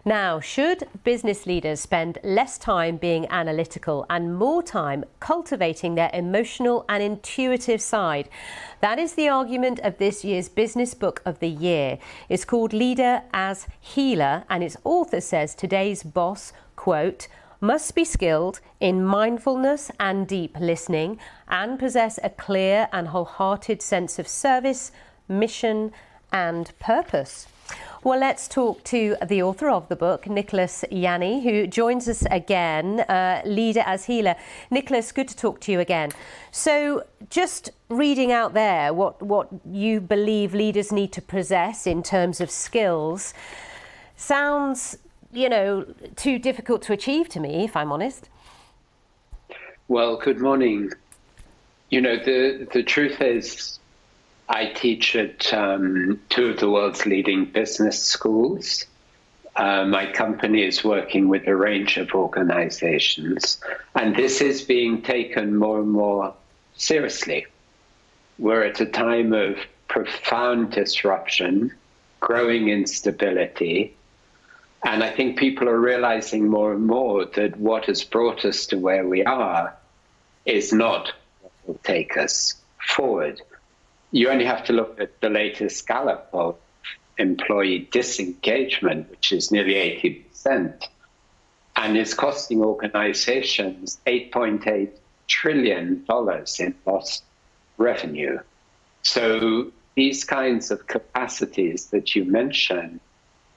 Now, should business leaders spend less time being analytical and more time cultivating their emotional and intuitive side? That is the argument of this year's Business Book of the Year. It's called Leader as Healer, and its author says today's boss, quote, must be skilled in mindfulness and deep listening and possess a clear and wholehearted sense of service, mission and purpose. Well, let's talk to the author of the book, Nicholas Yanni, who joins us again, Leader as Healer. Nicholas, good to talk to you again. So just reading out there what you believe leaders need to possess in terms of skills sounds, too difficult to achieve to me, if I'm honest. Well, good morning. The truth is, I teach at two of the world's leading business schools. My company is working with a range of organizations, and this is being taken more and more seriously. We're at a time of profound disruption, growing instability, and I think people are realizing more and more that what has brought us to where we are is not what will take us forward. You only have to look at the latest Gallup of employee disengagement, which is nearly 80%, and is costing organizations $8.8 trillion in lost revenue. So these kinds of capacities that you mentioned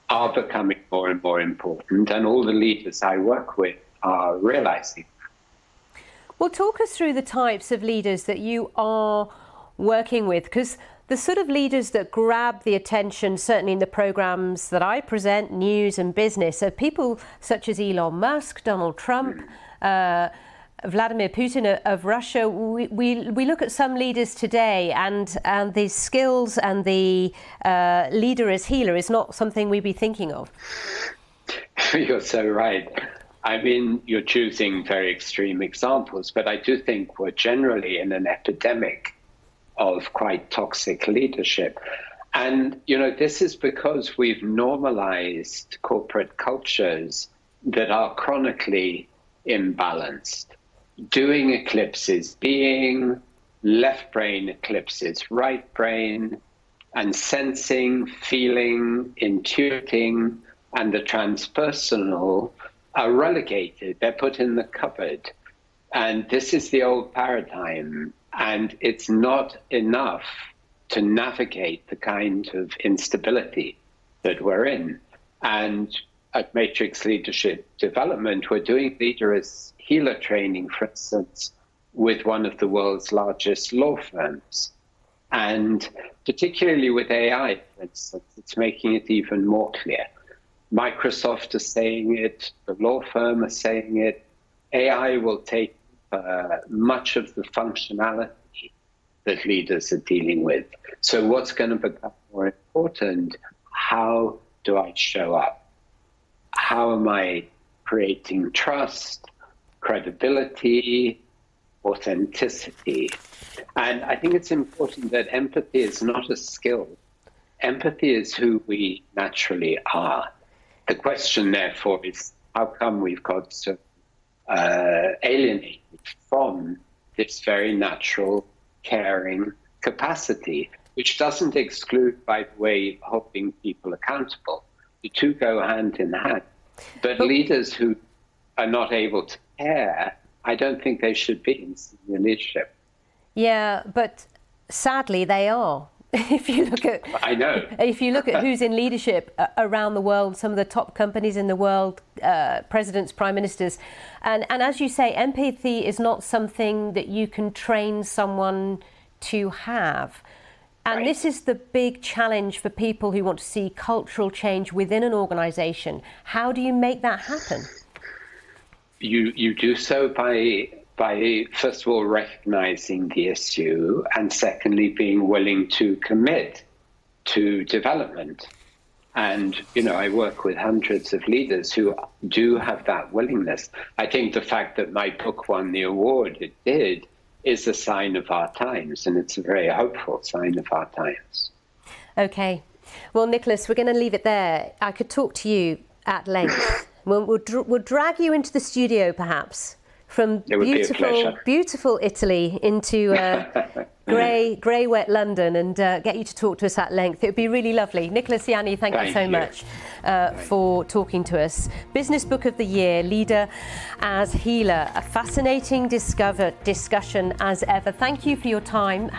are becoming more and more important, and all the leaders I work with are realizing that. Well, talk us through the types of leaders that you are working with, because the sort of leaders that grab the attention, certainly in the programs that I present, news and business, are people such as Elon Musk, Donald Trump, Vladimir Putin of Russia. We look at some leaders today, and the skills and the leader as healer is not something we'd be thinking of. You're so right. I mean, you're choosing very extreme examples, but I do think we're generally in an epidemic of quite toxic leadership. And, this is because we've normalized corporate cultures that are chronically imbalanced. Doing eclipses being, left brain eclipses right brain, and sensing, feeling, intuiting, and the transpersonal are relegated. They're put in the cupboard. And this is the old paradigm. And it's not enough to navigate the kind of instability that we're in. And at Matrix Leadership Development, we're doing leader as healer training, for instance, with one of the world's largest law firms. And particularly with AI, for instance, it's making it even more clear. Microsoft is saying it, the law firm is saying it. AI will take much of the functionality that leaders are dealing with. So what's going to become more important? How do I show up? How am I creating trust, credibility, authenticity? And I think it's important that empathy is not a skill. Empathy is who we naturally are. The question, therefore, is how come we've got so alienated from this very natural, caring capacity, which doesn't exclude, by the way, holding people accountable. The two go hand in hand. But leaders who are not able to care, I don't think they should be in senior leadership. Yeah, but sadly they are. If you look at, I know. If you look at who's in leadership around the world, some of the top companies in the world, presidents, prime ministers, and as you say, empathy is not something that you can train someone to have. And right. This is the big challenge for people who want to see cultural change within an organisation. How do you make that happen? You do so by first of all recognizing the issue, and secondly being willing to commit to development. And I work with hundreds of leaders who do have that willingness. I think the fact that my book won the award it did is a sign of our times, and it's a very hopeful sign of our times. Okay. Well, Nicholas, we're going to leave it there. I could talk to you at length. We'll drag you into the studio, perhaps, from beautiful Italy into grey, wet London, and get you to talk to us at length. It would be really lovely. Nicholas Ianni, thank you so much for talking to us. Business Book of the Year, Leader as Healer. A fascinating discussion as ever. Thank you for your time.